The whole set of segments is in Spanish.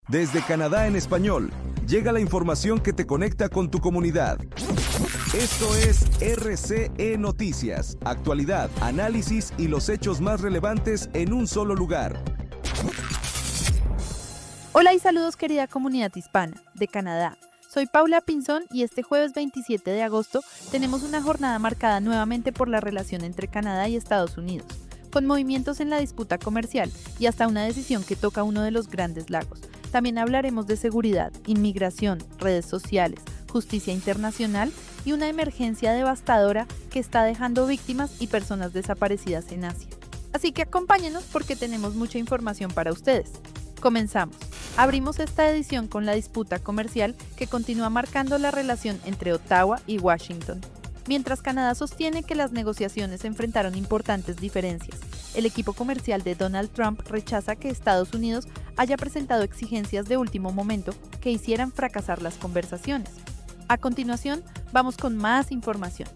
Desde Canadá en español, llega la información que te conecta con tu comunidad. Esto es RCE Noticias, actualidad, análisis y los hechos más relevantes en un solo lugar. Hola y saludos querida comunidad hispana de Canadá. Soy Paula Pinzón y este jueves 27 de agosto tenemos una jornada marcada nuevamente por la relación entre Canadá y Estados Unidos, con movimientos en la disputa comercial y hasta una decisión que toca uno de los grandes lagos. También hablaremos de seguridad, inmigración, redes sociales, justicia internacional y una emergencia devastadora que está dejando víctimas y personas desaparecidas en Asia. Así que acompáñenos porque tenemos mucha información para ustedes. Comenzamos. Abrimos esta edición con la disputa comercial que continúa marcando la relación entre Ottawa y Washington. Mientras Canadá sostiene que las negociaciones enfrentaron importantes diferencias, el equipo comercial de Donald Trump rechaza que Estados Unidos haya presentado exigencias de último momento que hicieran fracasar las conversaciones. A continuación, vamos con más información.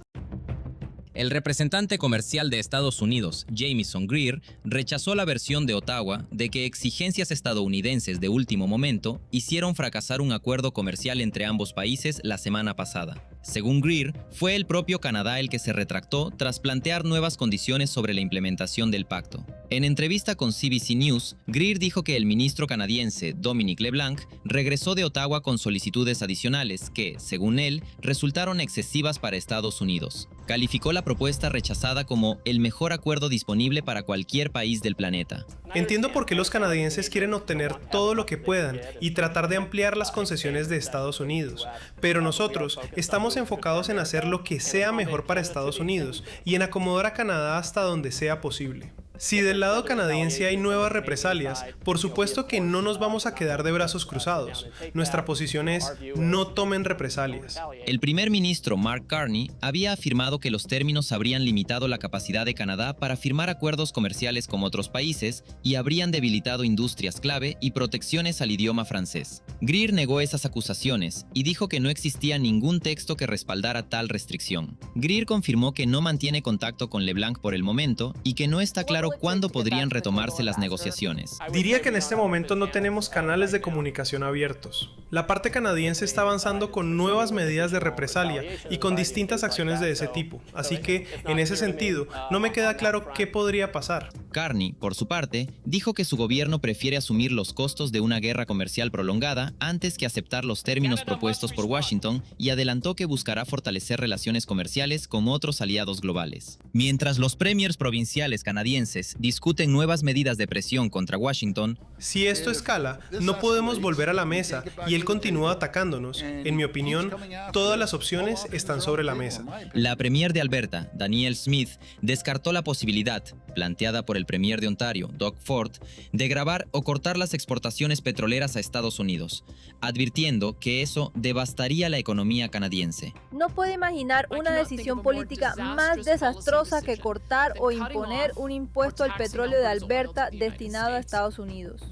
El representante comercial de Estados Unidos, Jamieson Greer, rechazó la versión de Ottawa de que exigencias estadounidenses de último momento hicieron fracasar un acuerdo comercial entre ambos países la semana pasada. Según Greer, fue el propio Canadá el que se retractó tras plantear nuevas condiciones sobre la implementación del pacto. En entrevista con CBC News, Greer dijo que el ministro canadiense Dominic LeBlanc regresó de Ottawa con solicitudes adicionales que, según él, resultaron excesivas para Estados Unidos. Calificó la propuesta rechazada como el mejor acuerdo disponible para cualquier país del planeta. Entiendo por qué los canadienses quieren obtener todo lo que puedan y tratar de ampliar las concesiones de Estados Unidos, pero nosotros estamos enfocados en hacer lo que sea mejor para Estados Unidos y en acomodar a Canadá hasta donde sea posible. Si del lado canadiense hay nuevas represalias, por supuesto que no nos vamos a quedar de brazos cruzados. Nuestra posición es no tomen represalias. El primer ministro Mark Carney había afirmado que los términos habrían limitado la capacidad de Canadá para firmar acuerdos comerciales con otros países y habrían debilitado industrias clave y protecciones al idioma francés. Greer negó esas acusaciones y dijo que no existía ningún texto que respaldara tal restricción. Greer confirmó que no mantiene contacto con LeBlanc por el momento y que no está claro cuándo podrían retomarse las negociaciones. Diría que en este momento no tenemos canales de comunicación abiertos. La parte canadiense está avanzando con nuevas medidas de represalia y con distintas acciones de ese tipo, así que, en ese sentido, no me queda claro qué podría pasar. Carney, por su parte, dijo que su gobierno prefiere asumir los costos de una guerra comercial prolongada antes que aceptar los términos propuestos por Washington y adelantó que buscará fortalecer relaciones comerciales con otros aliados globales. Mientras los premiers provinciales canadienses discuten nuevas medidas de presión contra Washington, si esto escala, no podemos volver a la mesa y él continúa atacándonos. En mi opinión, todas las opciones están sobre la mesa. La premier de Alberta, Danielle Smith, descartó la posibilidad, planteada por el premier de Ontario, Doug Ford, de gravar o cortar las exportaciones petroleras a Estados Unidos, advirtiendo que eso devastaría la economía canadiense. No puedo imaginar una decisión política más desastrosa que cortar o imponer un impuesto al petróleo de Alberta destinado a Estados Unidos.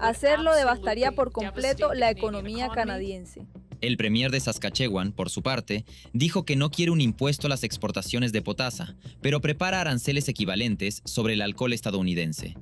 Hacerlo devastaría por completo la economía canadiense. El premier de Saskatchewan, por su parte, dijo que no quiere un impuesto a las exportaciones de potasa, pero prepara aranceles equivalentes sobre el alcohol estadounidense.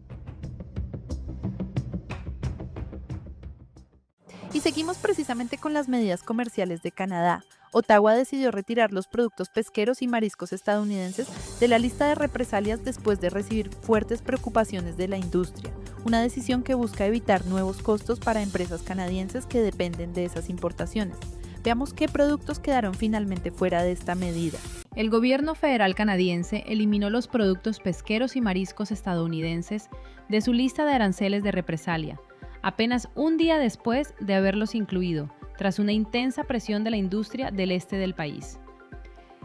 Y seguimos precisamente con las medidas comerciales de Canadá. Ottawa decidió retirar los productos pesqueros y mariscos estadounidenses de la lista de represalias después de recibir fuertes preocupaciones de la industria, una decisión que busca evitar nuevos costos para empresas canadienses que dependen de esas importaciones. Veamos qué productos quedaron finalmente fuera de esta medida. El gobierno federal canadiense eliminó los productos pesqueros y mariscos estadounidenses de su lista de aranceles de represalia, apenas un día después de haberlos incluido, tras una intensa presión de la industria del este del país.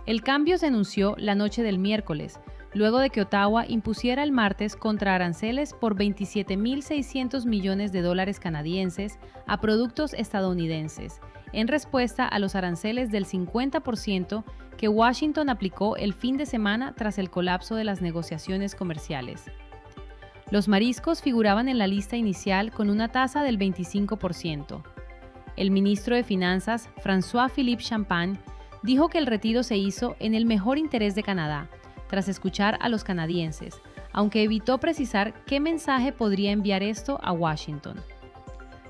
El cambio se anunció la noche del miércoles, luego de que Ottawa impusiera el martes contraaranceles por $27.600 millones canadienses a productos estadounidenses, en respuesta a los aranceles del 50% que Washington aplicó el fin de semana tras el colapso de las negociaciones comerciales. Los mariscos figuraban en la lista inicial con una tasa del 25%. El ministro de Finanzas, François-Philippe Champagne, dijo que el retiro se hizo en el mejor interés de Canadá, tras escuchar a los canadienses, aunque evitó precisar qué mensaje podría enviar esto a Washington.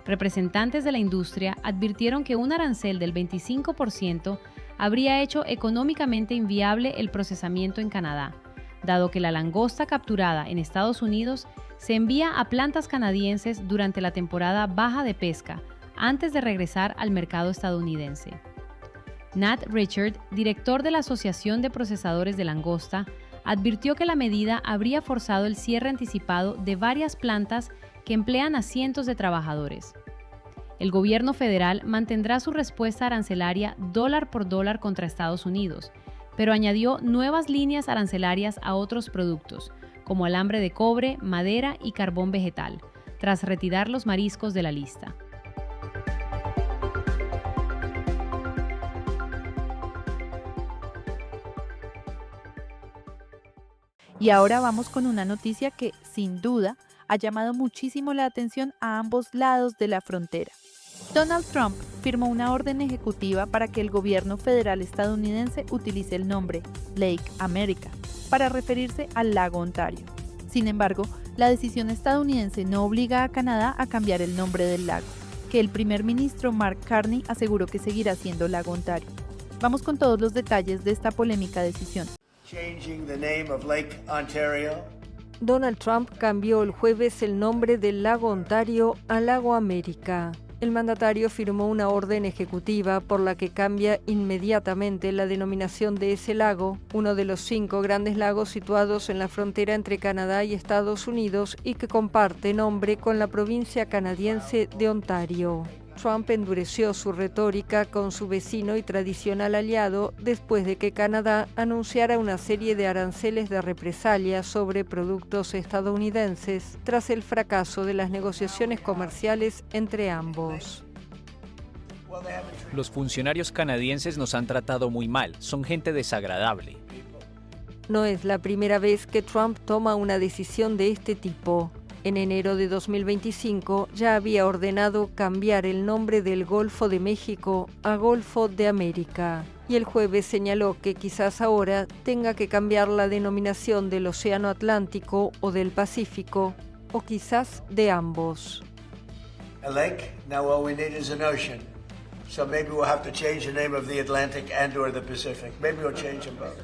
Representantes de la industria advirtieron que un arancel del 25% habría hecho económicamente inviable el procesamiento en Canadá, dado que la langosta capturada en Estados Unidos se envía a plantas canadienses durante la temporada baja de pesca, antes de regresar al mercado estadounidense. Nat Richard, director de la Asociación de Procesadores de Langosta, advirtió que la medida habría forzado el cierre anticipado de varias plantas que emplean a cientos de trabajadores. El gobierno federal mantendrá su respuesta arancelaria dólar por dólar contra Estados Unidos, pero añadió nuevas líneas arancelarias a otros productos, como alambre de cobre, madera y carbón vegetal, tras retirar los mariscos de la lista. Y ahora vamos con una noticia que, sin duda, ha llamado muchísimo la atención a ambos lados de la frontera. Donald Trump firmó una orden ejecutiva para que el gobierno federal estadounidense utilice el nombre Lake America para referirse al lago Ontario. Sin embargo, la decisión estadounidense no obliga a Canadá a cambiar el nombre del lago, que el primer ministro Mark Carney aseguró que seguirá siendo lago Ontario. Vamos con todos los detalles de esta polémica decisión. Donald Trump cambió el jueves el nombre del lago Ontario a Lago América. El mandatario firmó una orden ejecutiva por la que cambia inmediatamente la denominación de ese lago, uno de los 5 grandes lagos situados en la frontera entre Canadá y Estados Unidos y que comparte nombre con la provincia canadiense de Ontario. Trump endureció su retórica con su vecino y tradicional aliado después de que Canadá anunciara una serie de aranceles de represalia sobre productos estadounidenses tras el fracaso de las negociaciones comerciales entre ambos. Los funcionarios canadienses nos han tratado muy mal, son gente desagradable. No es la primera vez que Trump toma una decisión de este tipo. En enero de 2025 ya había ordenado cambiar el nombre del Golfo de México a Golfo de América. Y el jueves señaló que quizás ahora tenga que cambiar la denominación del Océano Atlántico o del Pacífico, o quizás de ambos. A lake, now all we need is an ocean. So maybe we'll have to change the name of the Atlantic and/or the Pacific. Maybe we'll change them both.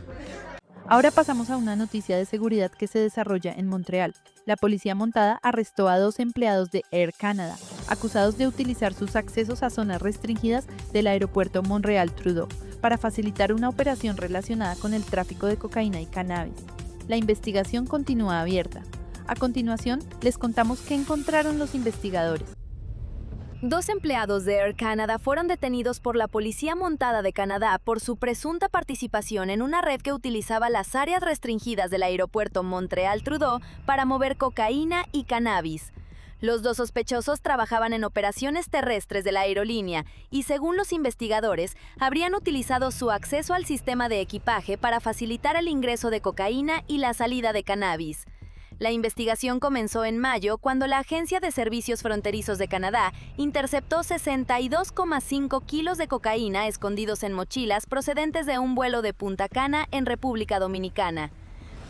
Ahora pasamos a una noticia de seguridad que se desarrolla en Montreal. La policía montada arrestó a 2 empleados de Air Canada, acusados de utilizar sus accesos a zonas restringidas del aeropuerto Montreal-Trudeau para facilitar una operación relacionada con el tráfico de cocaína y cannabis. La investigación continúa abierta. A continuación, les contamos qué encontraron los investigadores. 2 empleados de Air Canada fueron detenidos por la Policía Montada de Canadá por su presunta participación en una red que utilizaba las áreas restringidas del aeropuerto Montreal-Trudeau para mover cocaína y cannabis. Los 2 sospechosos trabajaban en operaciones terrestres de la aerolínea y, según los investigadores, habrían utilizado su acceso al sistema de equipaje para facilitar el ingreso de cocaína y la salida de cannabis. La investigación comenzó en mayo cuando la Agencia de Servicios Fronterizos de Canadá interceptó 62,5 kilos de cocaína escondidos en mochilas procedentes de un vuelo de Punta Cana en República Dominicana.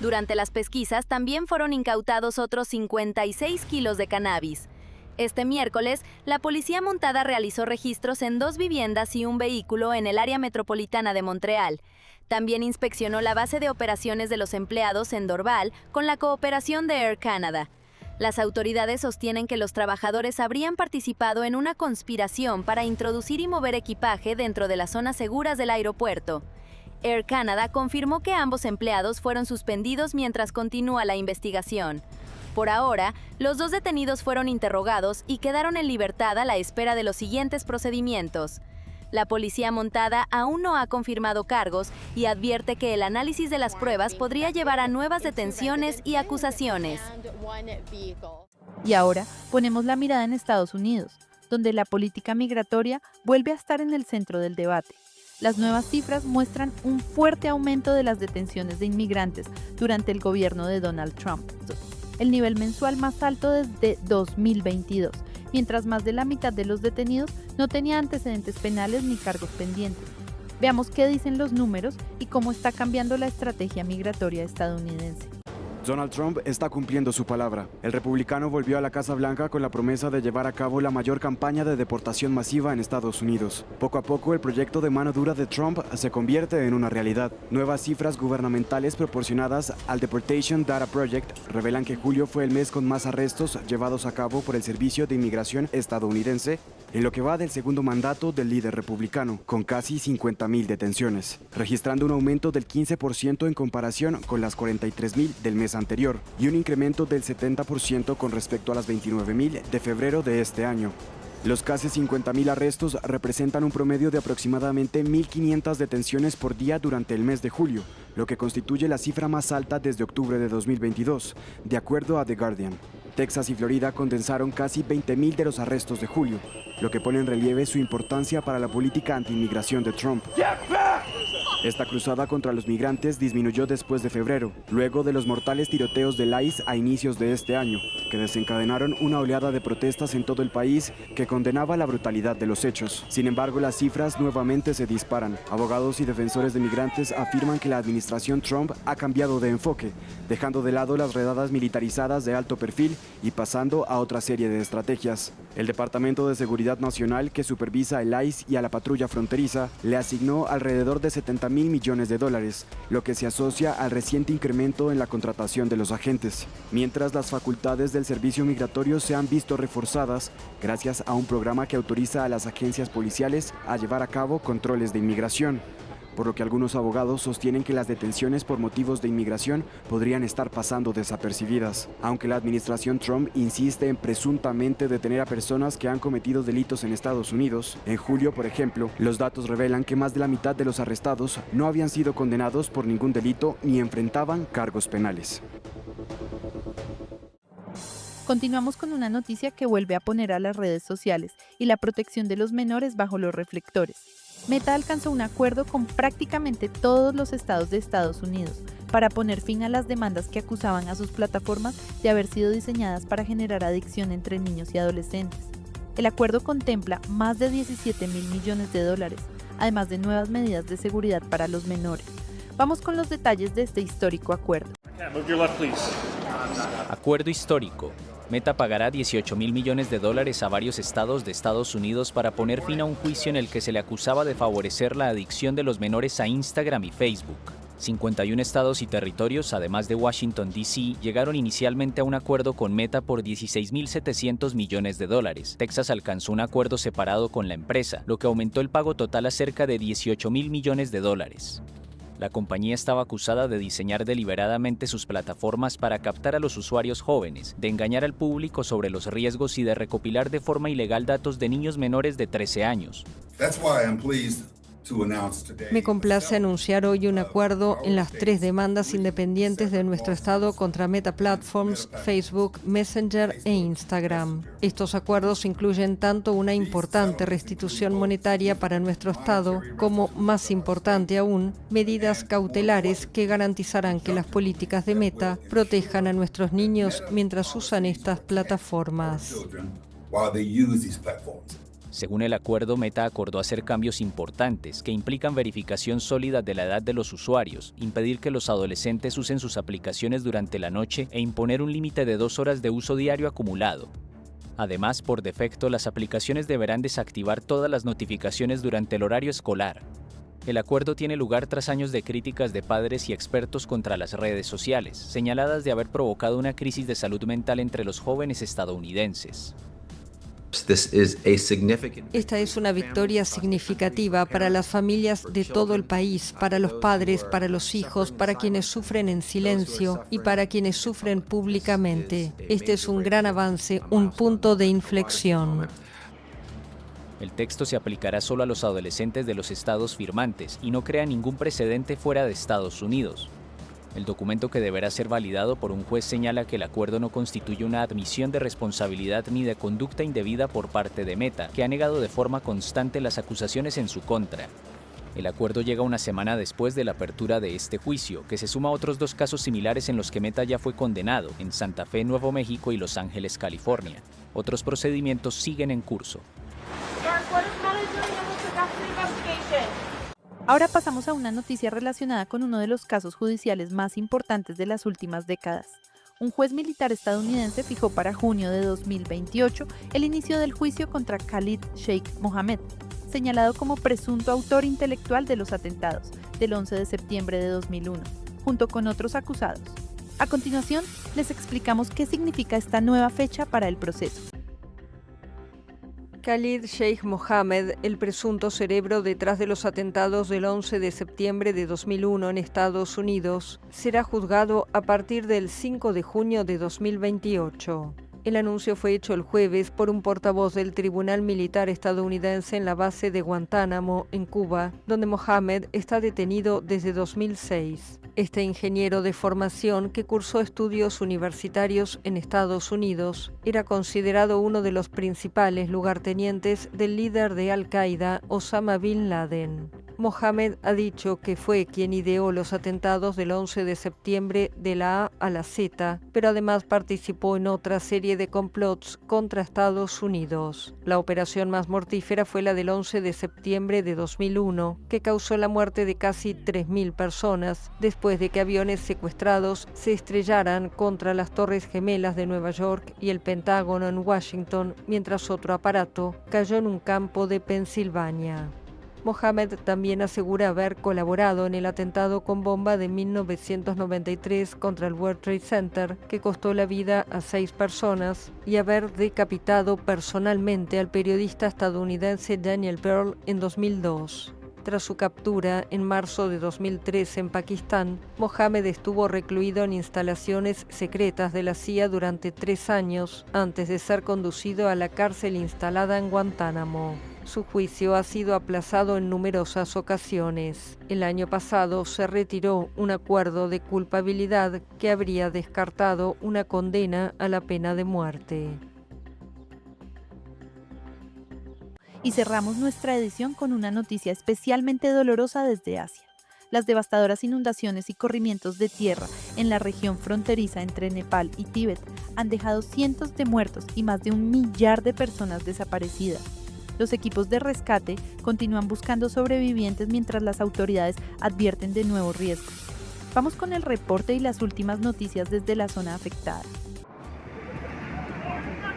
Durante las pesquisas también fueron incautados otros 56 kilos de cannabis. Este miércoles, la Policía Montada realizó registros en 2 viviendas y un vehículo en el área metropolitana de Montreal. También inspeccionó la base de operaciones de los empleados en Dorval con la cooperación de Air Canada. Las autoridades sostienen que los trabajadores habrían participado en una conspiración para introducir y mover equipaje dentro de las zonas seguras del aeropuerto. Air Canada confirmó que ambos empleados fueron suspendidos mientras continúa la investigación. Por ahora, los 2 detenidos fueron interrogados y quedaron en libertad a la espera de los siguientes procedimientos. La Policía Montada aún no ha confirmado cargos y advierte que el análisis de las pruebas podría llevar a nuevas detenciones y acusaciones. Y ahora ponemos la mirada en Estados Unidos, donde la política migratoria vuelve a estar en el centro del debate. Las nuevas cifras muestran un fuerte aumento de las detenciones de inmigrantes durante el gobierno de Donald Trump, el nivel mensual más alto desde 2022, mientras más de la mitad de los detenidos no tenía antecedentes penales ni cargos pendientes. Veamos qué dicen los números y cómo está cambiando la estrategia migratoria estadounidense. Donald Trump está cumpliendo su palabra. El republicano volvió a la Casa Blanca con la promesa de llevar a cabo la mayor campaña de deportación masiva en Estados Unidos. Poco a poco, el proyecto de mano dura de Trump se convierte en una realidad. Nuevas cifras gubernamentales proporcionadas al Deportation Data Project revelan que julio fue el mes con más arrestos llevados a cabo por el Servicio de Inmigración estadounidense en lo que va del segundo mandato del líder republicano, con casi 50.000 detenciones, registrando un aumento del 15% en comparación con las 43.000 del mes anterior y un incremento del 70% con respecto a las 29.000 de febrero de este año. Los casi 50.000 arrestos representan un promedio de aproximadamente 1.500 detenciones por día durante el mes de julio, lo que constituye la cifra más alta desde octubre de 2022, de acuerdo a The Guardian. Texas y Florida condensaron casi 20.000 de los arrestos de julio, lo que pone en relieve su importancia para la política anti-inmigración de Trump. Esta cruzada contra los migrantes disminuyó después de febrero, luego de los mortales tiroteos del ICE a inicios de este año, que desencadenaron una oleada de protestas en todo el país que condenaba la brutalidad de los hechos. Sin embargo, las cifras nuevamente se disparan. Abogados y defensores de migrantes afirman que la administración Trump ha cambiado de enfoque, dejando de lado las redadas militarizadas de alto perfil y pasando a otra serie de estrategias. El Departamento de Seguridad Nacional, que supervisa el ICE y a la patrulla fronteriza, le asignó alrededor de $70.000 millones, lo que se asocia al reciente incremento en la contratación de los agentes, mientras las facultades del servicio migratorio se han visto reforzadas gracias a un programa que autoriza a las agencias policiales a llevar a cabo controles de inmigración, por lo que algunos abogados sostienen que las detenciones por motivos de inmigración podrían estar pasando desapercibidas. Aunque la administración Trump insiste en presuntamente detener a personas que han cometido delitos en Estados Unidos, en julio, por ejemplo, los datos revelan que más de la mitad de los arrestados no habían sido condenados por ningún delito ni enfrentaban cargos penales. Continuamos con una noticia que vuelve a poner a las redes sociales y la protección de los menores bajo los reflectores. Meta alcanzó un acuerdo con prácticamente todos los estados de Estados Unidos para poner fin a las demandas que acusaban a sus plataformas de haber sido diseñadas para generar adicción entre niños y adolescentes. El acuerdo contempla más de $17.000 millones, además de nuevas medidas de seguridad para los menores. Vamos con los detalles de este histórico acuerdo. Acuerdo histórico. Meta pagará $18.000 millones a varios estados de Estados Unidos para poner fin a un juicio en el que se le acusaba de favorecer la adicción de los menores a Instagram y Facebook. 51 estados y territorios, además de Washington, D.C., llegaron inicialmente a un acuerdo con Meta por $16.700 millones. Texas alcanzó un acuerdo separado con la empresa, lo que aumentó el pago total a cerca de $18.000 millones. La compañía estaba acusada de diseñar deliberadamente sus plataformas para captar a los usuarios jóvenes, de engañar al público sobre los riesgos y de recopilar de forma ilegal datos de niños menores de 13 años. Me complace anunciar hoy un acuerdo en las 3 demandas independientes de nuestro estado contra Meta Platforms, Facebook, Messenger e Instagram. Estos acuerdos incluyen tanto una importante restitución monetaria para nuestro estado como, más importante aún, medidas cautelares que garantizarán que las políticas de Meta protejan a nuestros niños mientras usan estas plataformas. Según el acuerdo, Meta acordó hacer cambios importantes que implican verificación sólida de la edad de los usuarios, impedir que los adolescentes usen sus aplicaciones durante la noche e imponer un límite de 2 horas de uso diario acumulado. Además, por defecto, las aplicaciones deberán desactivar todas las notificaciones durante el horario escolar. El acuerdo tiene lugar tras años de críticas de padres y expertos contra las redes sociales, señaladas de haber provocado una crisis de salud mental entre los jóvenes estadounidenses. Esta es una victoria significativa para las familias de todo el país, para los padres, para los hijos, para quienes sufren en silencio y para quienes sufren públicamente. Este es un gran avance, un punto de inflexión. El texto se aplicará solo a los adolescentes de los estados firmantes y no crea ningún precedente fuera de Estados Unidos. El documento, que deberá ser validado por un juez, señala que el acuerdo no constituye una admisión de responsabilidad ni de conducta indebida por parte de Meta, que ha negado de forma constante las acusaciones en su contra. El acuerdo llega una semana después de la apertura de este juicio, que se suma a otros 2 casos similares en los que Meta ya fue condenado, en Santa Fe, Nuevo México y Los Ángeles, California. Otros procedimientos siguen en curso. Ahora pasamos a una noticia relacionada con uno de los casos judiciales más importantes de las últimas décadas. Un juez militar estadounidense fijó para junio de 2028 el inicio del juicio contra Khalid Sheikh Mohammed, señalado como presunto autor intelectual de los atentados del 11 de septiembre de 2001, junto con otros acusados. A continuación, les explicamos qué significa esta nueva fecha para el proceso. Khalid Sheikh Mohammed, el presunto cerebro detrás de los atentados del 11 de septiembre de 2001 en Estados Unidos, será juzgado a partir del 5 de junio de 2028. El anuncio fue hecho el jueves por un portavoz del Tribunal Militar estadounidense en la base de Guantánamo, en Cuba, donde Mohammed está detenido desde 2006. Este ingeniero de formación, que cursó estudios universitarios en Estados Unidos, era considerado uno de los principales lugartenientes del líder de Al-Qaeda, Osama Bin Laden. Mohammed ha dicho que fue quien ideó los atentados del 11 de septiembre de la A a la Z, pero además participó en otra serie de complots contra Estados Unidos. La operación más mortífera fue la del 11 de septiembre de 2001, que causó la muerte de casi 3.000 personas, después de que aviones secuestrados se estrellaran contra las Torres Gemelas de Nueva York y el Pentágono en Washington, mientras otro aparato cayó en un campo de Pensilvania. Mohammed también asegura haber colaborado en el atentado con bomba de 1993 contra el World Trade Center, que costó la vida a 6 personas, y haber decapitado personalmente al periodista estadounidense Daniel Pearl en 2002. Tras su captura en marzo de 2003 en Pakistán, Mohammed estuvo recluido en instalaciones secretas de la CIA durante 3 años, antes de ser conducido a la cárcel instalada en Guantánamo. Su juicio ha sido aplazado en numerosas ocasiones. El año pasado se retiró un acuerdo de culpabilidad que habría descartado una condena a la pena de muerte. Y cerramos nuestra edición con una noticia especialmente dolorosa desde Asia. Las devastadoras inundaciones y corrimientos de tierra en la región fronteriza entre Nepal y Tíbet han dejado cientos de muertos y más de 1 millar de personas desaparecidas. Los equipos de rescate continúan buscando sobrevivientes mientras las autoridades advierten de nuevos riesgos. Vamos con el reporte y las últimas noticias desde la zona afectada.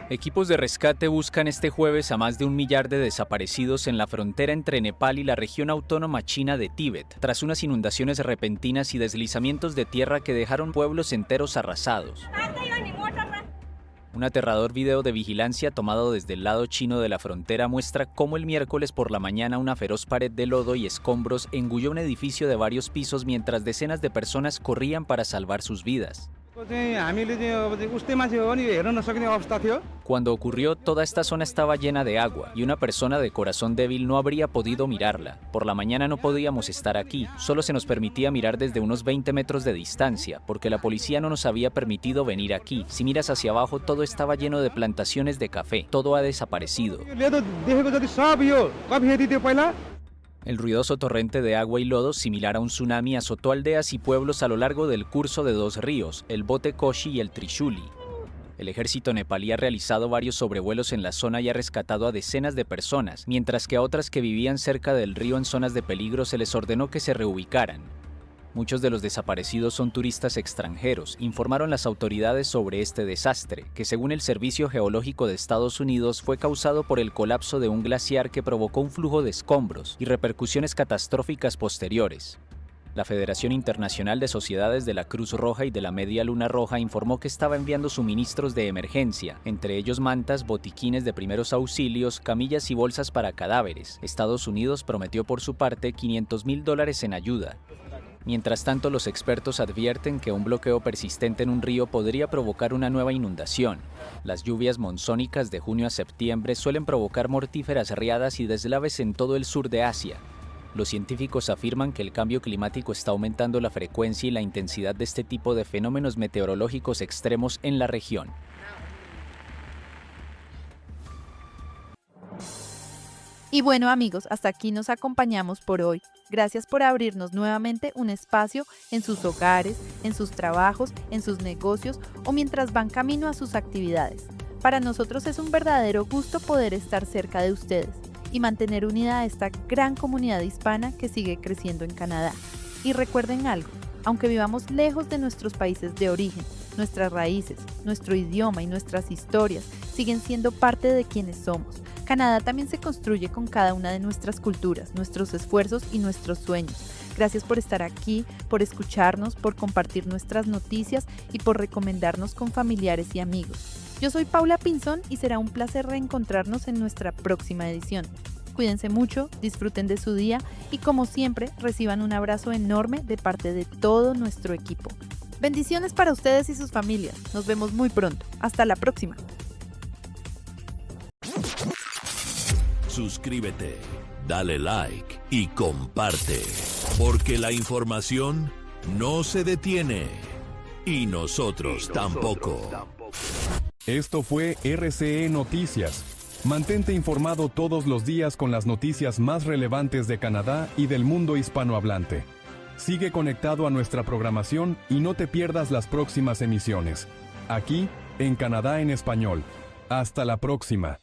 Equipos de rescate buscan este jueves a más de 1 millar de desaparecidos en la frontera entre Nepal y la región autónoma china de Tíbet, tras unas inundaciones repentinas y deslizamientos de tierra que dejaron pueblos enteros arrasados. Un aterrador video de vigilancia tomado desde el lado chino de la frontera muestra cómo el miércoles por la mañana una feroz pared de lodo y escombros engulló un edificio de varios pisos mientras decenas de personas corrían para salvar sus vidas. Cuando ocurrió, toda esta zona estaba llena de agua y una persona de corazón débil no habría podido mirarla. Por la mañana no podíamos estar aquí, solo se nos permitía mirar desde unos 20 metros de distancia, porque la policía no nos había permitido venir aquí. Si miras hacia abajo, todo estaba lleno de plantaciones de café, todo ha desaparecido. El ruidoso torrente de agua y lodo, similar a un tsunami, azotó aldeas y pueblos a lo largo del curso de 2 ríos, el Bote Koshi y el Trishuli. El ejército nepalí ha realizado varios sobrevuelos en la zona y ha rescatado a decenas de personas, mientras que a otras que vivían cerca del río en zonas de peligro se les ordenó que se reubicaran. Muchos de los desaparecidos son turistas extranjeros, informaron las autoridades sobre este desastre, que según el Servicio Geológico de Estados Unidos fue causado por el colapso de un glaciar que provocó un flujo de escombros y repercusiones catastróficas posteriores. La Federación Internacional de Sociedades de la Cruz Roja y de la Media Luna Roja informó que estaba enviando suministros de emergencia, entre ellos mantas, botiquines de primeros auxilios, camillas y bolsas para cadáveres. Estados Unidos prometió por su parte $500,000 en ayuda. Mientras tanto, los expertos advierten que un bloqueo persistente en un río podría provocar una nueva inundación. Las lluvias monzónicas de junio a septiembre suelen provocar mortíferas riadas y deslaves en todo el sur de Asia. Los científicos afirman que el cambio climático está aumentando la frecuencia y la intensidad de este tipo de fenómenos meteorológicos extremos en la región. Y bueno amigos, hasta aquí nos acompañamos por hoy. Gracias por abrirnos nuevamente un espacio en sus hogares, en sus trabajos, en sus negocios o mientras van camino a sus actividades. Para nosotros es un verdadero gusto poder estar cerca de ustedes. y mantener unida a esta gran comunidad hispana que sigue creciendo en Canadá. Y recuerden algo, aunque vivamos lejos de nuestros países de origen, nuestras raíces, nuestro idioma y nuestras historias siguen siendo parte de quienes somos. Canadá también se construye con cada una de nuestras culturas, nuestros esfuerzos y nuestros sueños. Gracias por estar aquí, por escucharnos, por compartir nuestras noticias y por recomendarnos con familiares y amigos. Yo soy Paula Pinzón y será un placer reencontrarnos en nuestra próxima edición. Cuídense mucho, disfruten de su día y como siempre reciban un abrazo enorme de parte de todo nuestro equipo. Bendiciones para ustedes y sus familias. Nos vemos muy pronto. Hasta la próxima. Suscríbete, dale like y comparte, porque la información no se detiene y nosotros tampoco. Esto fue RCE Noticias. Mantente informado todos los días con las noticias más relevantes de Canadá y del mundo hispanohablante. Sigue conectado a nuestra programación y no te pierdas las próximas emisiones. Aquí, en Canadá en Español. Hasta la próxima.